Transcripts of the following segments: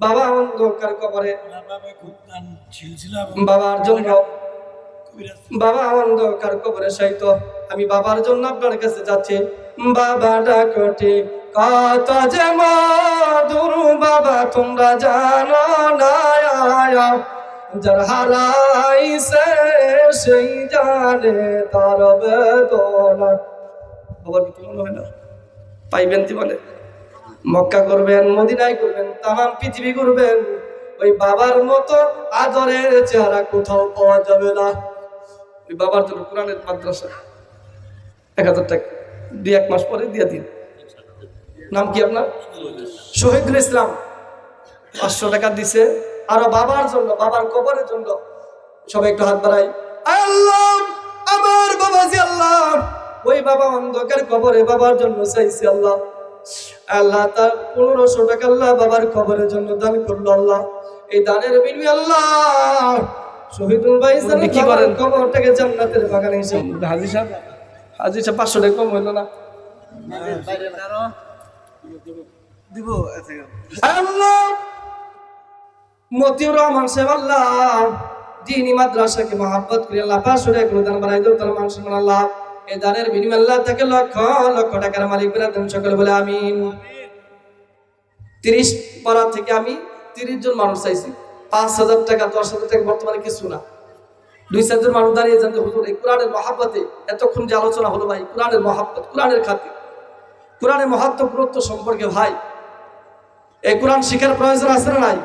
বাবা অন্ধকার কবরে বাবার জন্য বাবা অন্ধকার কবরে শায়িত আমি বাবার জন্য আপনার কাছে যাচ্ছি বাবা ডাকটি কত যে মধুর বাবা তোমরা জানো না যার হারাইছে সেই জানে তার বেদনা বাবার কি মনে হয় না পাইবেন জীবনে মক্কা করবেন মদিনায় করবেন তামাম পৃথিবী করবেন ওই বাবার মতো আদরের চেহারা কোথাও পাওয়া যাবে না ওই বাবার জন্য কোরআনের মাদ্রাসা 1000 টাকা 2-1 মাস পরে দিয়ে দিন নাম কি আপনার শহীদুল ইসলাম 500 টাকা দিছে আর বাবার জন্য বাবার কবরের জন্য সবাই একটু হাত বাড়াই আল্লাহ আমার বাবাজি আল্লাহ ওই বাবা অন্ধকার কবরে বাবার জন্য চাইছি আল্লাহ আল্লাহ তার 1500 টাকা আল্লাহ বাবার কবরের জন্য দান করলো আল্লাহ এই দানের বিনিময়ে আল্লাহ শহীদুল ভাই কি করেন কবরটাকে জান্নাতের বাগানে হিসেবে হাজী সাহেব 500 টাকা কম হইলো না দিব আল্লাহ মতিউর রহমান সাহেব আল্লাহ দ্বীনি মাদ্রাসাকে মহব্বত করে আল্লাহ 500 টাকা করে দান বানাই দাও তার মানুষ আল্লাহ এই দানের বিনিময়ে আল্লাহ তাকে লক্ষ লক্ষ টাকার মালিক বানাতেন সকলে বলে আমিন 30 পারা থেকে আমি 30 জন মানুষ চাইছি 5000 টাকা 10000 টাকা বর্তমানে কিছু না 2-4 জন মানুষ দাঁড়িয়ে জানতে হুজুর এই কোরআনের মহব্বতে এতক্ষণ যে আলোচনা হলো ভাই কোরআনের মহব্বত কোরআনের খাতির কোরআনের মহত্ব গুরুত্ব সম্পর্কে ভাই এই কোরআন শিখার প্রয়োজন আছে না নাই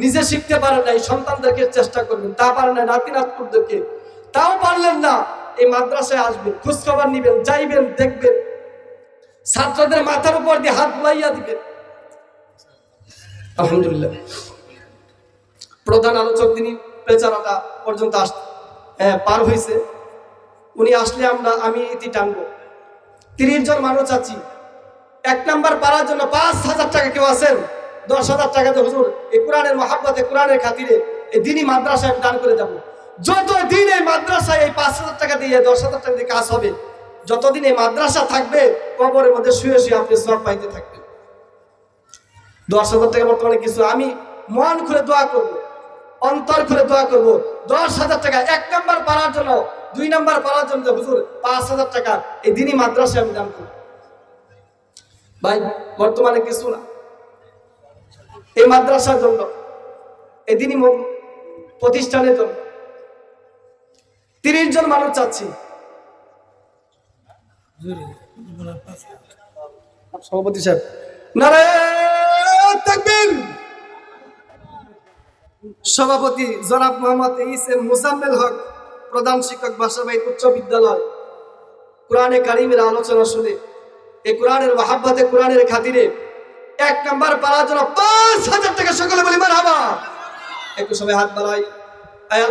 নিজে শিখতে পারেন নাই সন্তানদেরকে চেষ্টা করবেন তা পারেন না নাতি নাতকুদেরকে তাও পারলেন না এই মাদ্রাসায় আসবেন খোঁজ খবর নিবেন যাইবেন দেখবেন ছাত্রদের মাথার উপর দিয়ে হাত বুলাইয়া দিবেন আলহামদুলিল্লাহ প্রধান আলোচক তিনি বেচারাটা পর্যন্ত পার হয়েছে উনি আসলে আমি ইতি টানবো 30 জন মানুষ আছি 1 নাম্বার পারার জন্য 5000 টাকা কেউ আছেন 10,000 টাকা তো হুজুর এই কোরআনের মহব্বতে কোরআনের খাতিরে এই দ্বীনি মাদ্রাসায় আমি দান করে যাব যতদিন এই মাদ্রাসায় এই 5,000 টাকা দিয়ে 10,000 টাকা দিয়ে কাজ হবে যতদিন এই মাদ্রাসা থাকবে কবরের মধ্যে শুয়ে শুয়ে আপনি সওয়াব পাইতে থাকবেন 10,000 টাকা বর্তমানে কিছু আমি মন খুলে দোয়া করব অন্তর খুলে দোয়া করব 10,000 টাকা 1 নাম্বার পারার জন্য 2 নাম্বার পারার জন্য হুজুর 5,000 টাকা এই দ্বীনি মাদ্রাসায় আমি দান করব ভাই বর্তমানে কিছু না এই মাদ্রাসার জন্য এই দ্বীনি প্রতিষ্ঠানের জন্য 30 জন মানুষ চাচ্ছি সভাপতি সাহেব নারায়ে তাকবীর সভাপতি জনাব মোহাম্মদ ইসএম মুজাম্মেল হক প্রধান শিক্ষক বাসাবাড়ি উচ্চ বিদ্যালয় কোরআনে কারিমের আলোচনা শুনে এই কোরআনের মহব্বতে কোরআনের খাতিরে 1 নাম্বার পারার জন্য 5,000 টাকা সকলে বলি মারহাবা একটু সবাই হাত বাড়াই আয়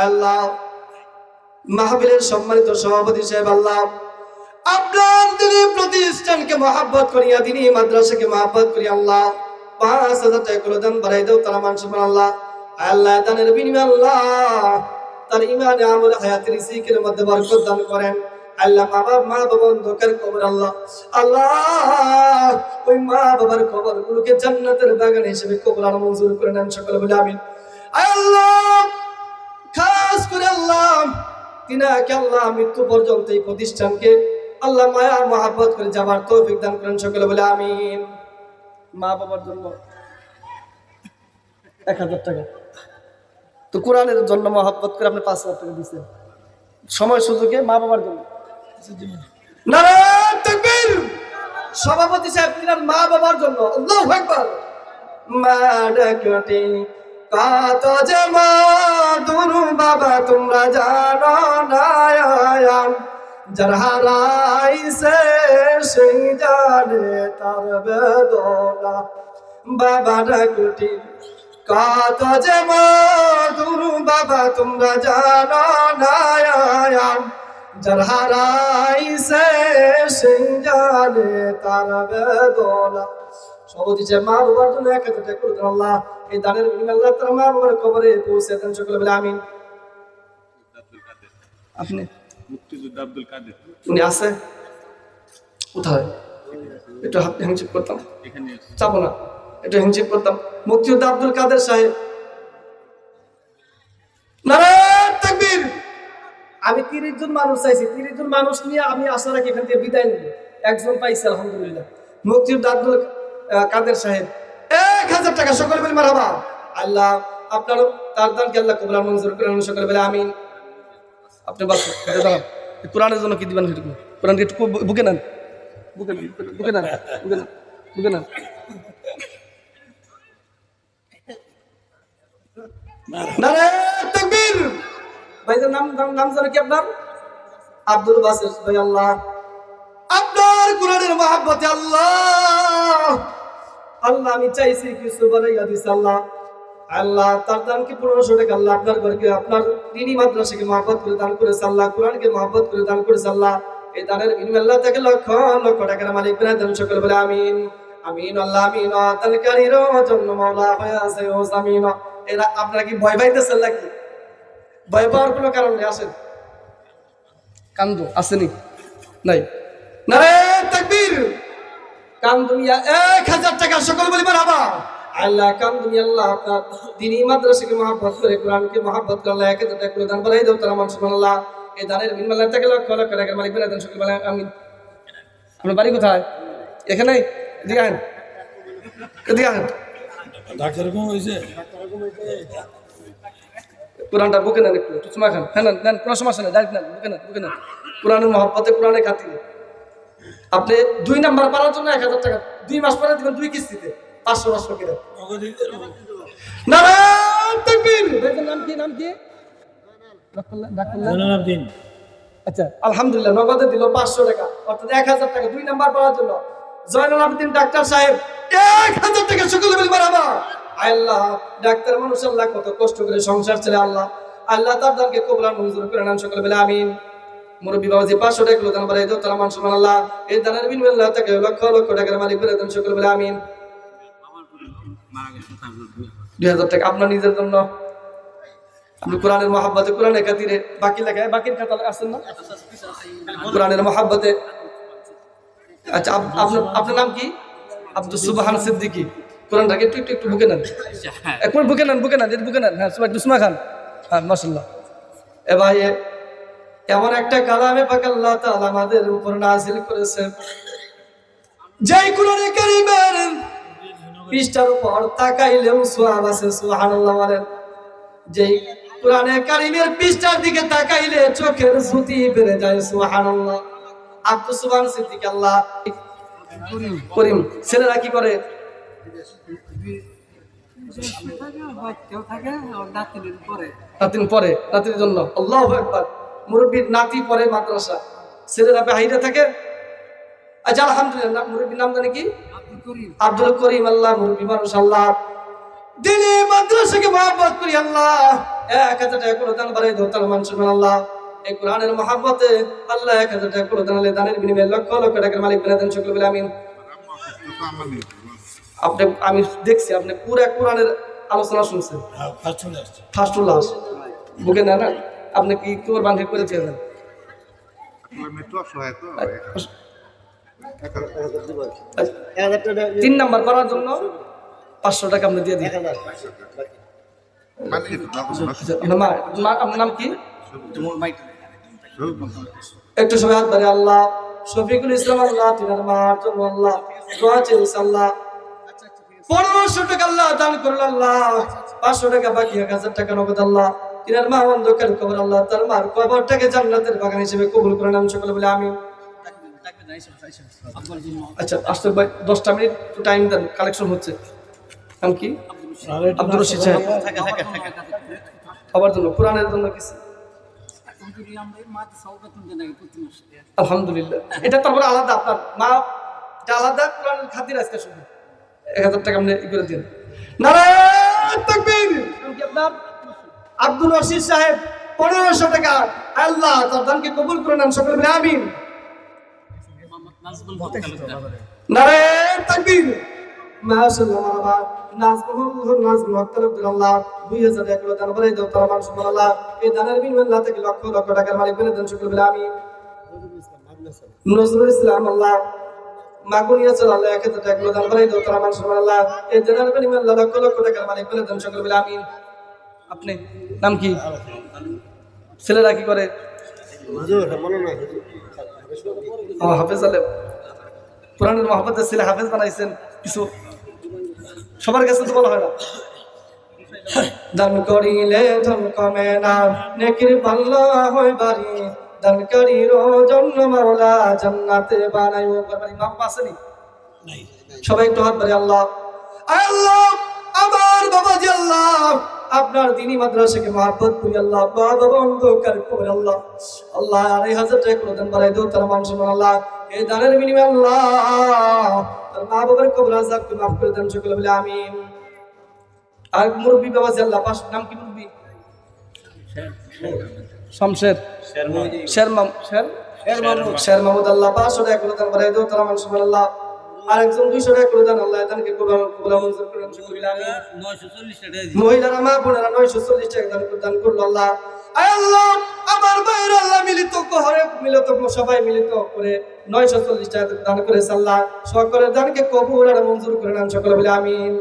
আল্লাহ মাহফিলের সম্মানিত সভাপতি সাহেব আল্লাহ আপনার দ্বীনি প্রতিষ্ঠানকে মহব্বত করিয়া দ্বীনি মাদ্রাসাকে মহব্বত করি আল্লাহ 5,000 টাকা করে দান বাড়াই দাও তারা মানুষ আল্লাহ আল্লাহ দানের বিনিময়ে আল্লাহ তার ইমানে আমলে হায়াতের রিজিকের মধ্যে বরকত দান করেন আল্লাহ মা বাবা অন্ধকার কবর আল্লাহ ওই মা বাবার কবরগুলোকে জান্নাতের বাগান হিসেবে কবুল আর মঞ্জুর করে নেন সকলে বলে আমিন আল্লাহ খাস করে আল্লাহ তিনাকে আল্লাহ মৃত্যু পর্যন্ত এই প্রতিষ্ঠানকে আল্লাহ মায়া মহব্বত করে যাবার তৌফিক দান করেন সকলে বলে আমিন মা বাবার জন্য 1000 টাকা তো কোরআনের জন্য মহব্বত করে আপনি 5,000 টাকা দিচ্ছেন সময় সুযোগে মা বাবার জন্য নারায়ে তাকবীর সভাপতি সাহেব তিনার মা বাবার জন্য আল্লাহু আকবার মা ডাকটি কত যে মধুর বাবা তোমরা জানো না যার হারাইছে সেই জানে তার বেদনা বাবা ডাকটি কত যে মধুর বাবা তোমরা জানো না যার হারাইছে সেই জানে তার বেদনা সভাপতি সাহেব মা বাবার জন্য 1000 টাকা করে দেন আল্লাহ এই দানের বিনিময়ে আল্লাহ তার মা বাবার কবরে পৌঁছে দেন সকলে বলে আমিন আপনি মুক্তিযোদ্ধা আব্দুল কাদের উনি আছে কোথায় একটু হাত হ্যান্ডশেক করতাম, চাবো না, একটু হ্যান্ডশেক করতাম। মুক্তিযোদ্ধা আব্দুল কাদের সাহেব, নারায়ে তাকবীর। আমি 30 জন মানুষ চাইছি, 30 জন মানুষ নিয়ে আমি আশা রাখি এখান থেকে বিদায় নেব। একজন পাইছি আলহামদুলিল্লাহ। মুক্তিযোদ্ধা আব্দুল কাদের সাহেব 1000 টাকা, সকলে বলি মারহাবা। আল্লাহ আপনার তার দানকে আল্লাহ কবুল আর মঞ্জুর করেন, সকলে বলে আমিন। আপনি বাস দাঁড়ান, কোরআনের জন্য কি দিবেন? কোরআনকে একটু বুকে নেন, বুকে নেন, বুকে নেন, বুকে নেন, বুকে নেন। নারায়ে তাকবীর। ভাইদের নাম জানো কি আপনার? আব্দুল বাসির ভাই। আল্লাহ আপনার কোরআনের মহব্বতে আল্লাহ আল্লাহ আমি চাইছি কিছু বানাইয়া দিস আল্লাহ। আল্লাহ তার দানকে 1500 টাকা আল্লাহ আপনার ঘরকে, আপনার দ্বীনি মাদ্রাসাকে মহব্বত করে দান করেছে আল্লাহ, কোরআনকে মহব্বত করে দান করেছে আল্লাহ। এই দানের বিনিময়ে আল্লাহ তাকে লক্ষ লক্ষ টাকার মালিক বানায় দেন, সকলে বলে আমিন আমিন। আল্লাহ আমিন। তালকারীর জন্য মাওলা হয়ে আছে ও জামিন। এরা আপনারা কি ভয় পাইতেছেন নাকি? ভয় পাওয়ার কোনো কারণ নেই, আসেন। কান্দো আসেনি নাই? নারায়ে তাকবীর। কান্দুমিয়া 1000 টাকা, সকল বলি মারহাবা। আল্লাহ কান্দুমিয়া আল্লাহ আপনার দ্বীনি মাদ্রাসাকে মহব্বত করে, কোরআনকে মহব্বত করে আল্লাহ 1000 টাকা করে দান বাড়াই দাও তারা মান সুবহানাল্লাহ। এই দানের বিনিময়ে আল্লাহ তাকে লক্ষ লক্ষ টাকার মালিক বানায় দেন, সকল বলে আমিন। আপনার বাড়ি কোথায়? এখানে? এদিকে আসেন, এদিকে আসেন। ডাক্তার কম হয়েছে, কোরআনটা বুকে নেন, একটু চুমা খান। হ্যাঁ নেন, কোনো সমস্যা নেই, ডাইরেক্ট নেন, বুকে নেন, বুকে নেন। কোরআনের মহব্বতে, কোরআনের খাতিরে আপনি 2 নাম্বার পাওয়ার জন্য 1000 টাকা 2 মাস পরে দিবেন, 2 কিস্তিতে 500 করে। নারায়ে তাকবীর। ভাইয়ের নাম কি? নাম কি? জয়নাল। আচ্ছা আলহামদুলিল্লাহ, নগদে দিল 500 টাকা, অর্থাৎ 1000 টাকা 2 নাম্বার পাওয়ার জন্য। জয়নাল আবেদিন ডাক্তার সাহেব 1000 টাকা, সকলে বলি মারহাবা। আল্লাহ ডাক্তার মানুষ আল্লাহ কত কষ্ট করে সংসার ছেলে আল্লাহ আল্লাহ তার দানকে কবুল আর মঞ্জুর করে নেন, সকলে বলে আমিন। মুরব্বী বাবাজি 500 টাকা দান বাড়াই দাও তারা মান সুবহানাল্লাহ। এই দানের বিনিময়ে আল্লাহ তাকে লক্ষ লক্ষ টাকার মালিক করে দেন, সকলে বলে আমিন। 2000 টাকা আপনার নিজের জন্য, আপনি কোরআনের মহব্বতে, কোরআনের খাতিরে। বাকি লেখা, বাকির খাতা আছেন না? কোরআনের মহব্বতে। আচ্ছা আপনার নাম কি? আব্দুল সুবহান সিদ্দিকী। কোরআনটাকে একটু একটু একটু বুকে নেন, একবার বুকে নেন, বুকে নেন, বুকে নেন। হ্যাঁ একটু সুমা খান। হ্যাঁ মাশাআল্লাহ। এ ভাই এমন একটা কালামে পাক আল্লাহ তাআলা আমাদের উপর নাযিল করেছে, যেই কোরআনে কারীমের পৃষ্ঠার উপর তাকাইলেও সওয়াব আছে। সুবহানাল্লাহ বলেন। যেই কোরআনে কারীমের পৃষ্ঠার দিকে তাকাইলে চোখের জ্যোতি বেড়ে যায়। সুবহানাল্লাহ। আব্দুল সুবহান সিদ্দিক আল্লাহ করিম। ছেলেরা কি করে? নাতিন পরে, নাতির জন্য। আল্লাহু আকবার। মুরব্বির নাতি পরে মাদ্রাসা, ছেলেরা বাইরে থাকে। আচ্ছা আলহামদুলিল্লাহ। মুরব্বির নাম জানি কি? আব্দুল করিম। আল্লাহ মুরব্বি মানুষ আল্লাহ দিনে মাদ্রাসাকে মহব্বত করি আল্লাহ 1000 টাকা করে দান বাড়াই দাও তার মান সুবহানাল্লাহ। এই কোরআনের মহব্বতে আল্লাহ 1000 টাকা করে দান, দানের বিনিময়ে লক্ষ লক্ষ টাকার মালিক বানায় দেন, সকলে বলে আমিন। আপনি, আমি দেখছি আপনি পুরো কোরআনের আলোচনা শুনছেন, ফার্স্ট টু লাস্ট বুকে না। আপনি কি কোরবান ঠিক করে চেয়েছেন? 3 নাম্বার করার জন্য 500 টাকা আপনি দিয়ে দিন। আপনার নাম কি? একটু সবাই হাত বাড়িয়ে আল্লাহ শফিকুল ইসলাম আল্লাহ তিনার মার জন্য আল্লাহ দোয়া চেয়েছে আল্লাহ 1500 টাকা আল্লাহ দান করল আল্লাহ 500 টাকা বাকি 1000 টাকা নগদ আল্লাহ তিনার মা অন্ধকার কবর আল্লাহ তার মার কবরটাকে জান্নাতের বাগান হিসেবে কবুল করে নাম সকলে বলে আমিন। আচ্ছা আসতে ভাই 10টা মিনিট টাইম দেন, কালেকশন হচ্ছে। নাম কি? আব্দুর রশিদ সাহেব। আবার জন্য কোরআনের জন্য কিছু আলহামদুলিল্লাহ। এটা তারপরে আলাদা আপনার মা আলাদা কোরআনের খাতির আজকে শুধু 1000 টাকা আপনি করে দিন। নারায়ে তাকবীর। নাম কি আপনার? আব্দুর রশিদ সাহেব 1500 টাকা আল্লাহ তার দানকে কবুল করে নেন সকলে বলে আমিন। নারায়ে তাকবীর। মাশাআল্লাহ মারহাবা। নাজমুল হক আব্দুল্লাহ 2000 টাকা করে দান বাড়াই দাও তার মান সুবহানাল্লাহ। এই দানের বিনিময়ে আল্লাহ থেকে লক্ষ লক্ষ টাকার মালিক বানিয়ে দেন সকলে বলে আমিন। নজরুল ইসলাম আল্লাহ মাগুনিয়া চল আল্লাহ 1000 টাকা দান করে দাও তারা মানুষ আল্লাহ এই দানের বিনিময়ে আল্লাহ লক্ষ লক্ষ টাকার মালিক করে দেন সকলে বলে আমিন। আপনি নাম কি? ছেলেরা কি করে? হাফেজ আলেম, কোরআনের মহব্বতের ছেলে হাফেজ বানাইছেন। কিছু সবার কাছে তো বলা হয় না। দান করিলে ধন কমে না, নেকির পাল্লা হয় বাড়ি, দান করির জন্য মাওলা জান্নাতে বানাইও। ইমাম আসেনি সবাই একটু হাত বাড়ি আল্লাহ আল্লাহ আমার বাবাজি আল্লাহ আপনার দ্বীনি মাদ্রাসাকে মহব্বত করি আল্লাহ। বাবা অন্ধকার করে আল্লাহ আল্লাহ 2,500 টাকা করে দান বাড়াই দাও তারা মানুষ আল্লাহ এই দানের বিনিময়ে আল্লাহ তার মা বাবার কবর আযাবকে মাফ করে দেন সকলে বলে আমিন। আর মুরব্বি বাবাজি আল্লাহ পাশ নাম কি মুরব্বি? শামশের শের মাহমুদ আল্লাহ 500 টাকা করে দান বাড়াই দাও তারা মানুষ আল্লাহ। আরেকজন 200 টাকা করে দেন আল্লাহ দানকে কবুল মঞ্জুর করে দেন সকলে আমিন। 940 টাকা মহিলারা মা বোনেরা 940 টাকা দান করলো আল্লাহ। আয় আল্লাহ আমার ভাইরা আল্লাহ মিলিত করে সবাই মিলিত করে 940 টাকা দান করেছে আল্লাহ। সকলের দানকে কবুল আর মঞ্জুর করে নেন সকলে বলে আমিন।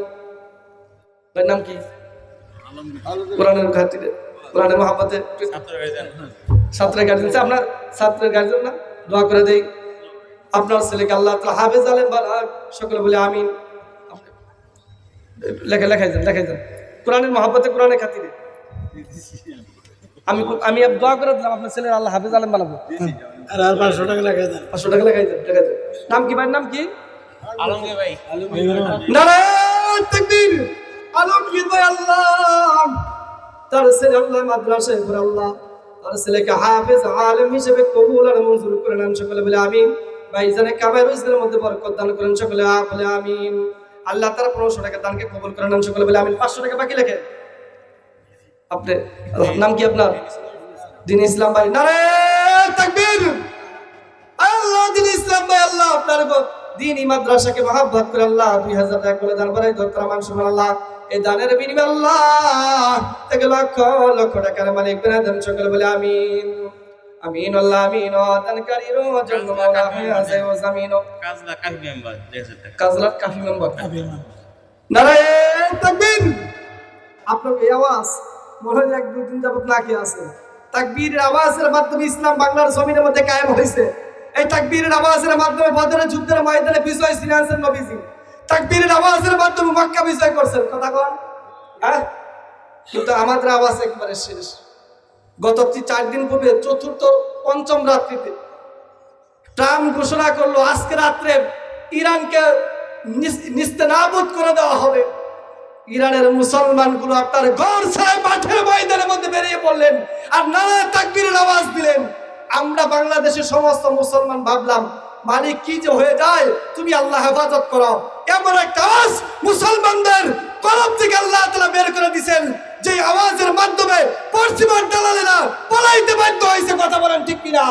ভাই নাম কি? কোরআনের খাতিরে কোরআনের মহব্বতে ছাত্রের গার্জেন আপনার ছাত্রের গার্জেন না দোয়া করে দেই আপনার ছেলেকে আল্লাহ তাআলা হাফেজ আলেম বানাক সকলে বলে আমিন। লেখাই যান কোরআনের মহব্বতে কোরআনের খাতিরে আমি দোয়া করে দিলাম আপনার ছেলের আল্লাহ হাফেজ আলেম বানাবো। আর 500 টাকা লেখাই দেন 500 টাকা লেখাই দেন। নাম কি ভাই? নাম কি? আলমগীর ভাই। নারায়ে তাকবীর। আলমগীর ভাই আল্লাহ তার ছেলে আল্লাহ মাদ্রাসায় পড়ে আল্লাহ তার ছেলেকে হাফেজ আলেম হিসেবে কবুল আর মঞ্জুর করে নেন সকলে বলে আমিন। ভাইজানে কামাই রুজির মধ্যে বরকত দান করেন সকলে বলে আমিন। আল্লাহ তার 1500 টাকা দানকে কবুল করে নেন সকলে বলে আমিন। 500 টাকা বাকি লেখেন আপনি। নাম কি আপনার? দ্বীন ইসলাম ভাই। নারায়ে তাকবীর। আল্লাহ দ্বীন ইসলাম ভাই আল্লাহ আপনার দ্বীনি মাদ্রাসাকে মহব্বত করে আল্লাহ 2000 টাকা করে দান করাই দত্তরা মান সুবহানাল্লাহ। এই দানের বিনিময়ে আল্লাহ তাকে লক্ষ লক্ষ টাকার মালিক বানায় দেন সকলে বলে আমিন। আমিন আল্লাহ আমিন। দানকারীর জন্য মাওলা হয়ে আছে ও জামিন। কাজলা কাফি মেম্বার। নারায়ে তাকবীর। আপনার এই আওয়াজ মনে হয় 1-2 দিন যাবত নাকি আছে। তাকবীরের আওয়াজের মাধ্যমে ইসলাম বাংলার জমিনের মধ্যে কায়েম হয়েছে। এই তাকবীরের আওয়াজের মাধ্যমে বদরের যুদ্ধের ময়দানে বিজয় ছিনিয়েছেন নবীজি। তাকবীরের আওয়াজের মাধ্যমে মক্কা বিজয় করছেন। কথা কোন? হ্যাঁ, কিন্তু আমাদের আওয়াজ একবারে শেষ। গত 4 দিন পূর্বে চতুর্থ পঞ্চম রাত্রিতে ট্রাম্প ঘোষণা করলো আজকে রাত্রে ইরানকে নিস্তেনাবুদ করে দেওয়া হবে। ইরানের মুসলমানগুলো আপনার ঘর ছেড়ে মাঠের ময়দানের মধ্যে বেরিয়ে পড়লেন আর নানা তাকবীরের আওয়াজ দিলেন। আমরা বাংলাদেশের সমস্ত মুসলমান ভাবলাম মালিক কি যে হয়ে যায়, তুমি আল্লাহ হেফাজত করো। এমন একটা আওয়াজ মুসলমানদের কলব থেকে আল্লাহ তাআলা বের করে দিয়েছেন, যে আওয়াজের মাধ্যমে পশ্চিমের দালালেরা পলাইতে বাধ্য হয়েছে। কথা বলেন ঠিক কিনা?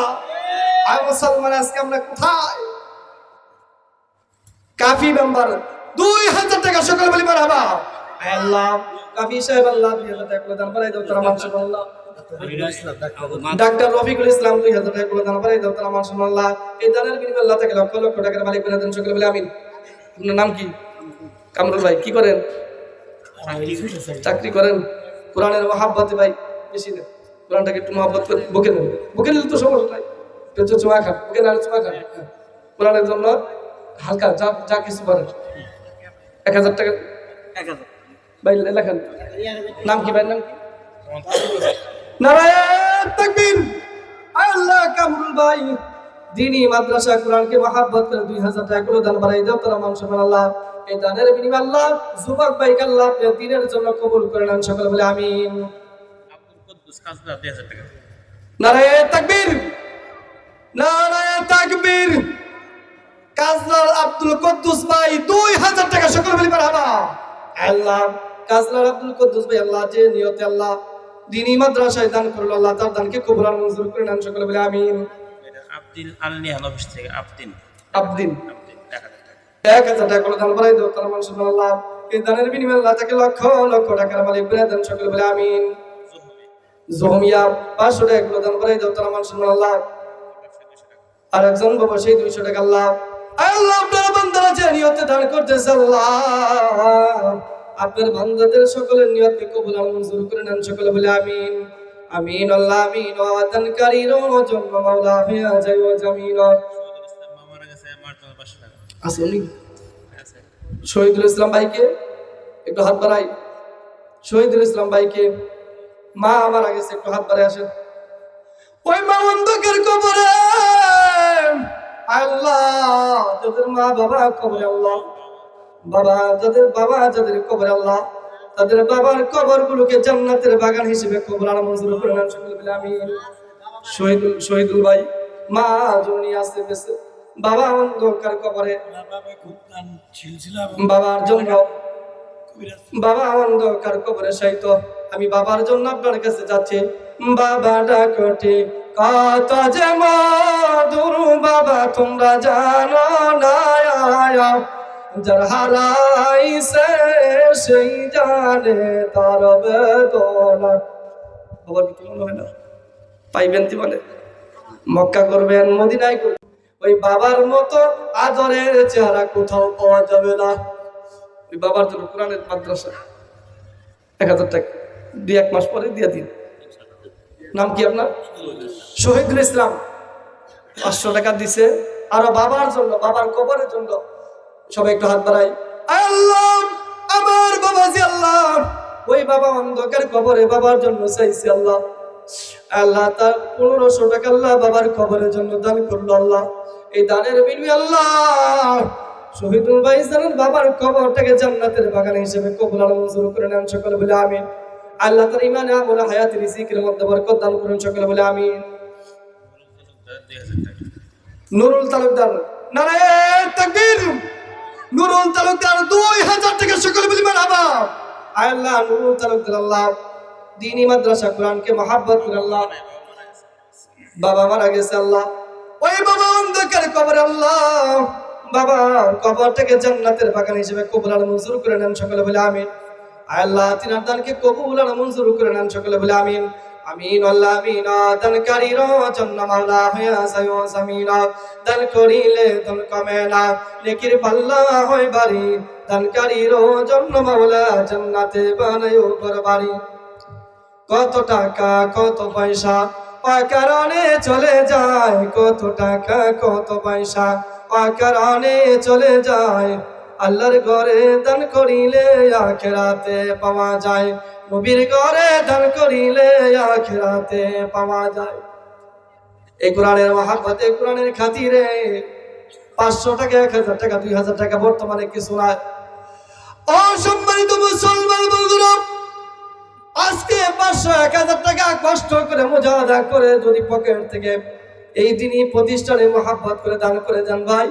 আর মুসলমান আজকে আমরা কোথায়? কাফি মেম্বার 2000 টাকা সকল বলি মারহাবা। আল্লাহ কাফি সাহেব আল্লাহ 2000 টাকা করে দান বাড়াই দাও তারা মাশাআল্লাহ। ডাক্তার রফিকুল ইসলাম 2000 টাকা করে দান বাড়াই দাও তারা মাশাআল্লাহ। এই দানের বিনিময়ে আল্লাহ তাকে লক্ষ লক্ষ টাকার মালিক বানায় দেন সকল বলি আমিন। আপনার নাম কি? কামরুল ভাই। কি করেন? চাকরি করেন। কোরআনের মহব্বতে ভাই বেশি না, কোরআনটাকে একটু মহব্বত করে বুকে নেন। বুকে নিলে তো সমস্যা নাই, একটু চুমা খান, বুকে না চুমা খান। কোরআনের জন্য হালকা যা কিছু পারেন। 1000 টাকা ভাই লেখেন। নাম কি ভাই? নাম কি? নারায়ে তাকবীর। আল্লাহ কামরুল ভাই দ্বীনি মাদ্রাসা কোরআনকে মহব্বত করে 2000 টাকা করে দান বাড়াই দাও তারা মাশাআল্লাহ। এই দানের বিনিময়ে আল্লাহ যুবক ভাইকে আল্লাহ আপনার দ্বীনের জন্য কবুল করে নেন সকলে বলে আমিন। আব্দুল কুদ্দুস কাজলা 2000 টাকা। নারায়ে তাকবীর। নারায়ে তাকবীর। কাজলার আব্দুল কুদ্দুস ভাই 2000 টাকা সকলে বলে মারহাবা। আল্লাহ কাজলার আব্দুল কুদ্দুস ভাই আল্লাহ যে নিয়তে আল্লাহ দ্বীনি মাদ্রাসায় দান করলো আল্লাহ তার দানকে কবুল আর মঞ্জুর করে নেন সকলে বলে আমিন। আব্দুল আলনিয়া অফিস থেকে আব্দিন 1000 টাকা করে দান বাড়াই দাও তারা মাশাআল্লাহ। এই দানের বিনিময়ে আল্লাহ তাকে লক্ষ লক্ষ টাকার মালিক বানায় দেন সকলে বলে আমিন। জোহমিয়া 500 টাকা করে দান বাড়াই দাও তারা মাশাআল্লাহ। আর একজন বাবা সেই 200 টাকা আল্লাহ আপনার বান্দারা যে নিয়তে দান করতেছে আল্লাহ আপনার বান্দাদের সকলের নিয়তকে কবুল আর মঞ্জুর করে নেন, সকলে বলে আমিন। আমিন আল্লাহ আমিন। আদানকারীর জন্য মাওলা হইয়া যায় ও জামিন। আসুন শহীদুল ইসলাম ভাইকে একটু হাত বাড়াই। শহীদুল ইসলাম ভাইকে মা মারা গেছে, একটু হাত বাড়াই আসেন। ওই মা অন্ধকার কবরে আল্লাহ যাদের মা বাবা কবরে আল্লাহ যাদের কবরে আল্লাহ তাদের বাবার কবর গুলোকে জান্নাতের বাগান হিসেবে কবর আর মঞ্জুর করে নেন, সকলে বলে আমিন। শহীদুল ভাই মা জনি আসতে গেছে, বাবা অন্ধকার কবরে, বাবার জন্য বাবা অন্ধকার কবরে শায়িত। আমি বাবার জন্য আপনার কাছে যাচ্ছি। বাবা ডাকটি কত যে মধুর বাবা তোমরা জানো না, যার হারাইছে সেই জানে তার বেদনা। বাবার কি মনে হয় না পাইবেন কি বলে মক্কা করবেন মদিনায় করবেন, ওই বাবার মতো আদরের চেহারা কোথাও পাওয়া যাবে না। ওই বাবার জন্য কোরআনের মাদ্রাসা 1000 টাকা 2-1 মাস পরে দিয়ে দিন। নাম কি আপনার? শহীদুল ইসলাম। 500 টাকা দিছে আরো বাবার জন্য, বাবার কবরের জন্য। সবাই একটু হাত বাড়াই। আল্লাহ আমার বাবাজি আল্লাহ ওই বাবা অন্ধকার কবরে বাবার জন্য চাইছি আল্লাহ। আল্লাহ তার 1500 টাকা আল্লাহ বাবার কবরের জন্য দান করলো আল্লাহ। এই দানের বিনিময়ে আল্লাহ শহীদুল ভাই জানেন বাবার কবরটাকে জান্নাতের বাগান হিসেবে কবুল আর মঞ্জুর করে নেন, সকলে বলে আমিন। আল্লাহ তার ইমানে আমলে হায়াতে রিজিকের মধ্যে বরকত দান করুন, সকলে বলে আমিন। নুরুল তালুকদার নারায়ে তাকবীর। নুরুল তালুকদার 2000 টাকা, সকলে বলি মারহাবা। আল্লাহ নুরুল তালুকদার আল্লাহ দ্বীনি মাদ্রাসা কোরআনকে মহব্বত করে আল্লাহ বাবা মারা গেছে আল্লাহ ওই বাবা অন্ধকার কবরে আল্লাহ বাবার কবরটাকে জান্নাতের বাগান হিসেবে কবুল আর মঞ্জুর করে নেন, সকলে বলে আমিন। আল্লাহ তিনার দানকে কবুল আর মঞ্জুর করে নেন, সকলে বলে আমিন। আমিন আল্লাহ আমিন। দানকারীর জন্য মাওলা হইয়া যায় ও জামিন, দান করিলে দান কমে না, নেকির পাল্লা হয় বাড়ি, দানকারীর জন্য মাওলা জান্নাতে বানায় ঘরবাড়ি। কত টাকা কত পয়সা অকারণে চলে যায়, কত টাকা কত পয়সা অকারণে চলে যায়, আল্লাহর ঘরে দান করিলে আখিরাতে পাওয়া যায়, নবীর ঘরে দান করিলে আখিরাতে পাওয়া যায়। এই কোরআনের মহব্বতে কোরআনের খাতিরে 500 টাকা 1000 টাকা 2000 টাকা বর্তমানে কিছু না। অসম্মানিত মুসলমান বন্ধুরা, আজকে 500-1000 টাকা কষ্ট করে মুজাহাদা করে যদি পকেট থেকে এই দিনই প্রতিষ্ঠানে মহব্বত করে দান করে যান ভাই,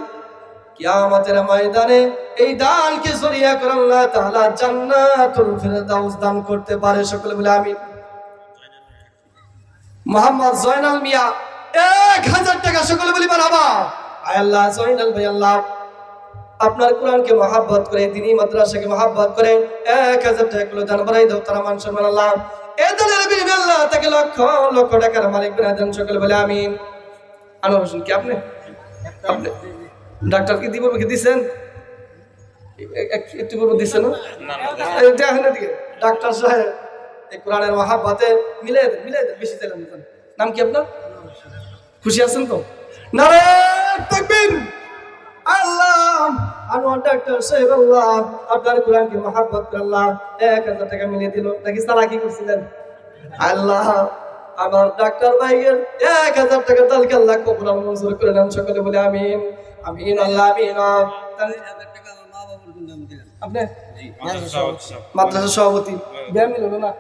কিয়ামতের ময়দানে এই দানকে জরিয়া করে আল্লাহ তাআলা জান্নাতুল ফিরদাউস দান করতে পারে, সকলে বলে আমিন। মোহাম্মদ জয়নাল মিয়া 1000 টাকা, সকলে বলি মারহাবা। আল্লাহ জয়নাল ভাই আল্লাহ আপনার কোরআনকে মহব্বত করে দ্বীনি মাদ্রাসাকে মহব্বত করে 1000 টাকা করে দান বাড়াই দাও, তারা মান সম্মান আল্লাহ এই দানের বিনিময়ে আল্লাহ তাকে লক্ষ লক্ষ টাকার মালিক বানায় দেন, সকলে বলে আমিন। আনোয়ার হোসেন কি আপনি ডাক্তার কি দিব কি দিবেন? একটু বলবো দিছেন না? দেখেন এদিকে ডাক্তার সাহেব এই কোরআনের মহব্বতে মিলে দেন বেশি চাইলাম। নাম কি আপনার? খুশি আছেন তো? নারায়ে তাকবীর। আল্লাহ আনোয়ার ডাক্তার সাহেব আল্লাহ আপনার কোরআনকে মহব্বত করে আল্লাহ 1000 টাকা মিলিয়ে দিল, নাকি চালাকি করছিলেন? আল্লাহ আমার ডাক্তার ভাইয়ের 1000 টাকা তালকে আল্লাহ কবুল আর মঞ্জুর করে নেন, সকলে বলে আমিন। আমিন আল্লাহ আমিন। আপনি মাদ্রাসা সভাপতি ব্যায়াম নিল না?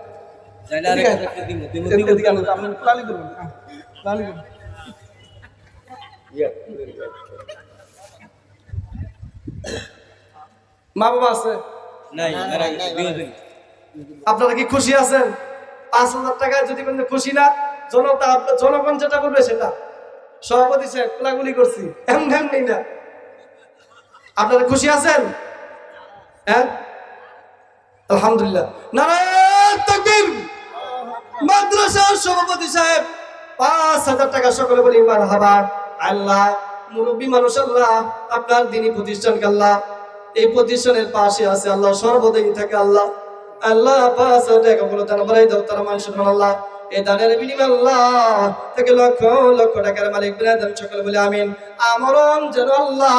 মা বাবা আছে? আপনারা কি খুশি আছেন? 5000 টাকায় যদি কোনো খুশি না, জনগণ যেটা বলবে সেটা। সভাপতি সাহেব কোলাগুলি করছি এমনি না। আপনারা খুশি আছেন? হ্যাঁ আলহামদুলিল্লাহ। নারায়ে তাকবীর। মাদ্রাসার সভাপতি সাহেব 5000 টাকা, সকলে বলি মারহাবা। আল্লাহ মুরব্বী মানুষ আল্লাহ, আপনার দিনী প্রতিষ্ঠানকে আল্লাহ, এই প্রতিষ্ঠানের পাশে আছে আল্লাহ, সর্বদাই থাকে আল্লাহ। আল্লাহ 500 টাকা বলে দান বাড়াই দাও তারা মানুষের আল্লাহ। এই দানের বিনিময়ে আল্লাহ থেকে লক্ষ লক্ষ টাকার মালিক বানায় দেন সকলে বলে আমিন। আমরণ যেন আল্লাহ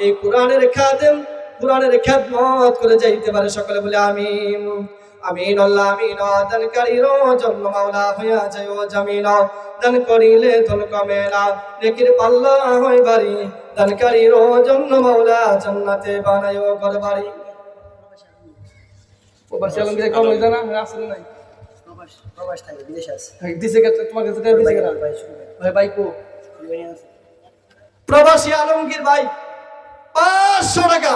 এই কোরআনের খাদেম, কোরআনের খেদমত করে যাইতে পারে সকলে বলে আমিন। আমিন আল্লাহ আমিন। দানকারীর জন্য মাওলা হইয়া যায় ও জামিন, দান করিলে ধন কমে না, নেকির পাল্লা হয় বাড়ি, দানকারীর জন্য মাওলা জান্নাতে বানায় ঘর বাড়ি। প্রবাসী আলমগীর কম হইছে না, আসলে নাই প্রবাস থাকে বিদেশ আছে, দিছে কে তোমার কাছে দিছে কে ভাই? ভাই কো প্রবাসী আলমগীর ভাই 500 টাকা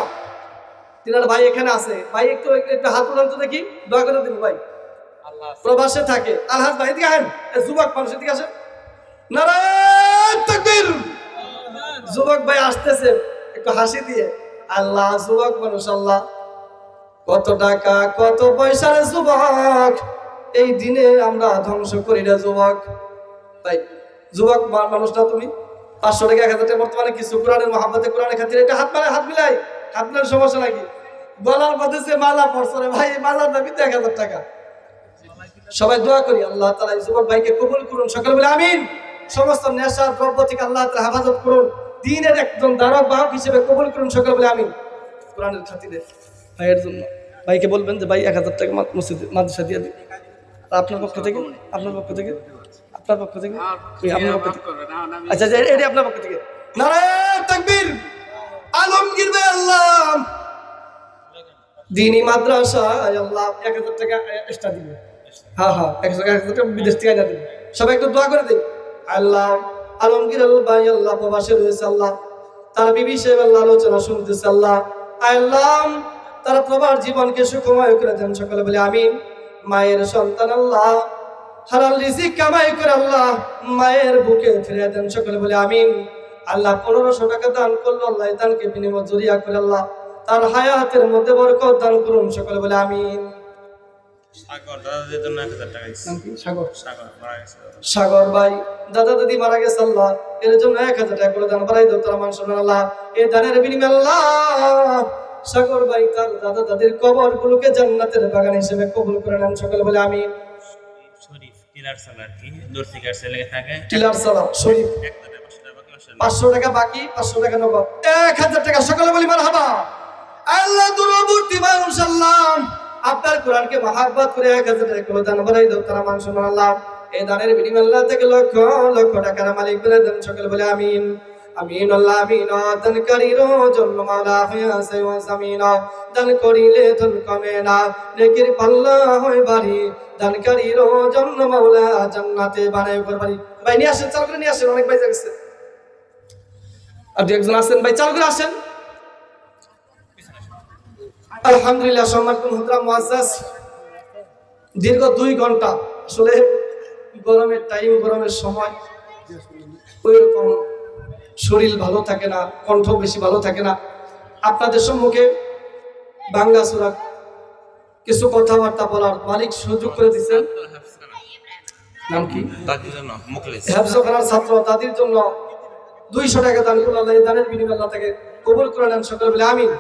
তিনার ভাই এখানে আছে। ভাই একটু একটু হাত উঠান তো দেখি, দয়া করে দিব ভাই। আল্লাহ প্রবাসে থাকে আলহাজ ভাই, এদিকে আসেন। যুবক মানুষ এদিকে আসেন। নারায়ে তাকবীর। যুবক ভাই আসতেছে একটু হাসি দিয়ে। আল্লাহ যুবক মানুষ আল্লাহ, কত টাকা কত পয়সার যুবক, এই দিনে আমরা ধ্বংস করি না যুবক। ভাই যুবক মানুষটা তুমি 500 টাকা 1000 টাকা বর্তমানে কিছু কোরআনের মহব্বতে কোরআনের খাতিরে একটা হাত মারে, হাত মিলাই, হাত মিলার সমস্যা নাকি? গলার মধ্যে যে মালা পড়ছে রে ভাই, মালার দাবি 1000 টাকা। সবাই দোয়া করি আল্লাহ তাআলা এই যুবক ভাইকে কবুল করুন সকলে বলে আমিন। সমস্ত নেশা দ্রব্য থেকে আল্লাহ তাআলা হেফাজত করুন, দ্বীনের একজন ধারক বাহক হিসেবে কবুল করুন সকলে বলে আমিন। কোরআনের খাতিরে ভাইয়ের জন্য ভাইকে বলবেন যে ভাই 1000 টাকা মসজিদ মাদ্রাসা দিয়ে দিন। আপনার পক্ষ থেকে, আপনার পক্ষ থেকে, আপনার পক্ষ থেকে, আপনার পক্ষ থেকে, আচ্ছা এটি আপনার পক্ষ থেকে। নারায়ে তাকবীর। আলমগীর ভাই আল্লাহ দ্বীনি মাদ্রাসা আল্লাহ 1000 টাকা এক্সট্রা দিবে। হ্যাঁ হ্যাঁ 1000 টাকা বিদেশ থেকে আনা দিবে। সবাই একটু দোয়া করে দিন। আল্লাহ আলমগীর ভাই আল্লাহ প্রবাসে রয়েছে আল্লাহ, তার বিবি সাহেব আল্লাহ আলোচনা শুনতেছে আল্লাহ, আল্লাহ তার প্রবাস জীবনকে সুখময় করে দেন সকলে বলে আমিন। মায়ের সন্তান আল্লাহ হালাল রিজিক কামাই করে আল্লাহ মায়ের বুকে ফিরিয়ে দেন সকলে বলে আমিন। আল্লাহ 1500 টাকা দান করলো আল্লাহ, এই দানকে বিনিময় জরিয়া করে আল্লাহ তার হায়াতের মধ্যে বরকত দান করুন সকলে বলে আমিন। সাগর দাদাদের জন্য 1000 টাকা দিয়েছে। নাম কি? সাগর। সাগর মারা গেছে। সাগর ভাই দাদা দাদি মারা গেছে আল্লাহ, এর জন্য 1000 টাকা করে দান বাড়াই দাও তারা মানুষ আল্লাহ। এই দানের বিনিময়ে আল্লাহ সাগর ভাই তার দাদা দাদির কবরগুলোকে জান্নাতের বাগান হিসেবে কবুল করে নেন সকলে বলে আমিন। শরীফ টিলার সালার কি দর্শিকার ছেলে থাকে, টিলার সালার শরীফ 500 টাকা বাকি, 500 টাকা নগদ, 1000 টাকা সকলে বলি মারহাবা। আল্লাহ দূরবর্তী মানুষ আল্লাহ আপনার কোরআনকে মহব্বত করে 1000 টাকা করে দান বাড়াই দাও তারা মানুষ আল্লাহ। এই দানের বিনিময়ে আল্লাহ থেকে লক্ষ লক্ষ টাকার মালিক বানায় দেন সকলে বলে আমিন। আমিন আল্লাহ আমিন। দানকারীর জন্য মাওলা হইয়া আছে ও জামিন, দান করিলে ধন কমে না, নেকির পাল্লা হয় বাড়ি, দানকারীর জন্য মাওলা জান্নাতে বানায় ঘর বাড়ি। ভাই নিয়ে আসেন, চাল করে নিয়ে আসেন, অনেক ভাই যাচ্ছে। আর একজন আসেন ভাই, চাল করে আসেন। আলহামদুলিল্লাহ সম্মানিত মুহতারাম মুআজ্জাজ, দীর্ঘ 2 ঘন্টা আসলে গরমের টাইম, গরমের সময় ওইরকম শরীর ভালো থাকে না, কণ্ঠ বেশি ভালো থাকে না। আপনাদের সম্মুখে বাংলা সূরা কিছু কথাবার্তা বলার মালিক সুযোগ করে দিচ্ছেন। নাম কি? হেফজখানার ছাত্র তাদের জন্য 200 টাকা দান করল আল্লাহ। এই দানের বিনিময়ে আল্লাহ তাকে কবুল করে নেন সকলে বলে আমিন।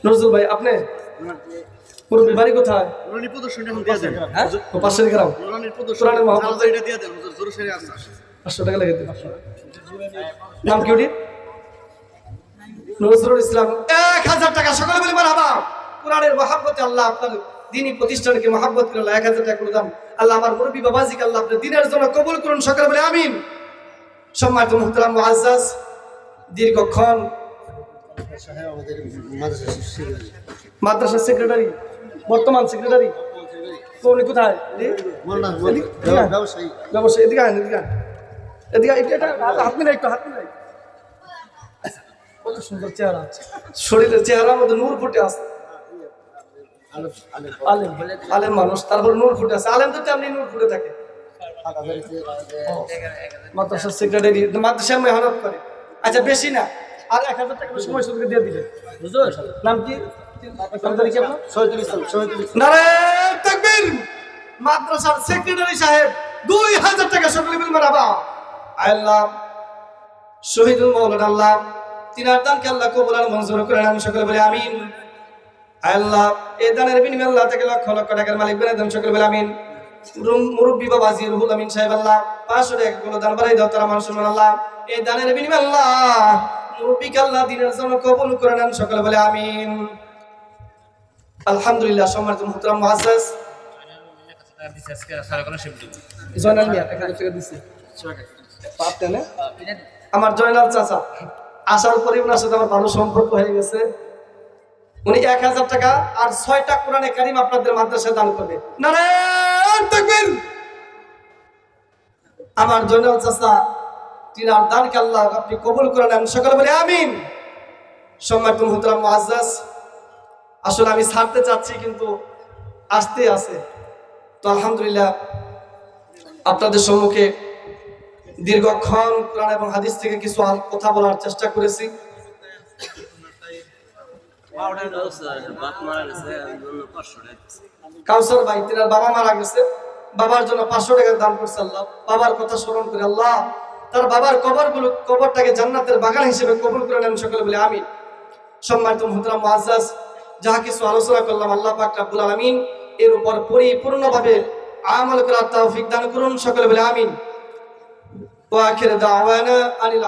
নজরুল ভাই আপনি মুরব্বি বাড়ি কোথায়? হ্যাঁ? পাশের গ্রাম। কোরআনের মহব্বত এটা দিয়ে দেন হুজুর, জোরে সেরে আসছে 500 টাকা লাগে দেন। নাম কি ওটি? নজরুল ইসলাম 1000 টাকা সকলে বলে মারহাবা। কোরআনের মহব্বতে আল্লাহ আপনার দ্বীনি প্রতিষ্ঠানকে মহব্বত করে আল্লাহ 1000 টাকা করে দান আল্লাহ। আমার মুরব্বি বাবাজিকে আল্লাহ আপনার দ্বীনের জন্য কবুল করুন সকলে বলে আমিন। সম্মানিত মুহতারাম মুআজ্জাজ, দীর্ঘক্ষণ মাদ্রাসার সেক্রেটারি, বর্তমান সেক্রেটারি উনি কোথায়? ব্যবসায়ী। এদিকে আন, এদিকে আন, এদিকে এটা হাত মিলাই, একটু হাত মিলাই। কত সুন্দর চেহারা আছে, শরীরের চেহারার মধ্যে নূর ফুটে আছে। আলেম, আলেম মানুষ, তারপর নূর ফুটে আছে। আলেম তো তেমনি নূর ফুটে থাকে। মাদ্রাসার সেক্রেটারি, মাদ্রাসায় মেহনত করে। আচ্ছা বেশি না, আর 1000 টাকা সময় সুযোগ দিয়ে দিবেন। নাম কি? নারায়ে তাকবীর। মাদ্রাসার সেক্রেটারি সাহেব 2000 টাকা, সকলে বলি মারহাবা। আল্লাহ শহীদুল মাওলানা আল্লাহ তিনার দানকে আল্লাহ কবুল আর মঞ্জুর করেন, আমি সকলে বলি আমিন। আল্লাহ এই দানের বিনিময়ে আল্লাহ তাকে লক্ষ লক্ষ টাকার মালিক বানাই দেন, সকলে বলি আমিন। মুরব্বী বাবা জিরুল আমিন সাহেব আল্লাহ 500 টাকা কোনো দান বাড়াই দাও, তারা মানুষ আল্লাহ এই দানের বিনিময়ে আল্লাহ মুরব্বীকে আল্লাহ দিনের জন্য কবুল করে নেন, সকলে বলে আমিন। আলহামদুলিল্লাহ। সম্মানিত মুহতারাম মুআজ্জাজ জয়নাল মিয়া 1000 টাকা দিছে, আমার জয়নাল চাচা আসার পরে ওনার সাথে আমার ভালো সম্পর্ক হয়ে গেছে। উনি 1000 টাকা আর 6টা কোরআনে কারীম আপনাদের মাদ্রাসায় দান করবে। নারায়ণ তাকবীর। আমার জয়নাল চাচা তিনার দানকে আল্লাহ আপনি কবুল করে নেন, সকলে বলে আমিন। সম্মানিত মুহতারাম মুআজ্জাজ আসলে আমি ছাড়তে চাচ্ছি কিন্তু আসতে আছে, তো আলহামদুলিল্লাহ আপনাদের সম্মুখে দীর্ঘক্ষণ কোরআন এবং হাদিস থেকে কিছু কথা বলার চেষ্টা করেছি। কাউসার ভাই তিনার বাবা মারা গেছে, বাবার জন্য 500 টাকা দান করছে। আল্লাহ বাবার কথা স্মরণ করে আল্লাহ তার বাবার কবরটাকে জান্নাতের বাগান হিসেবে কবুল করে নেন, সকলে বলে আমিন। সম্মানিত মুহতারাম মুআজ্জাজ যাহা কিছু আলোচনা করলাম আল্লাহ পাক রব্বুল আলামিন এর উপর পরিপূর্ণভাবে আমল করার তৌফিক দান করুন, সকলে বলে আমিন। ওয়া আখির দাওয়ানা আনিল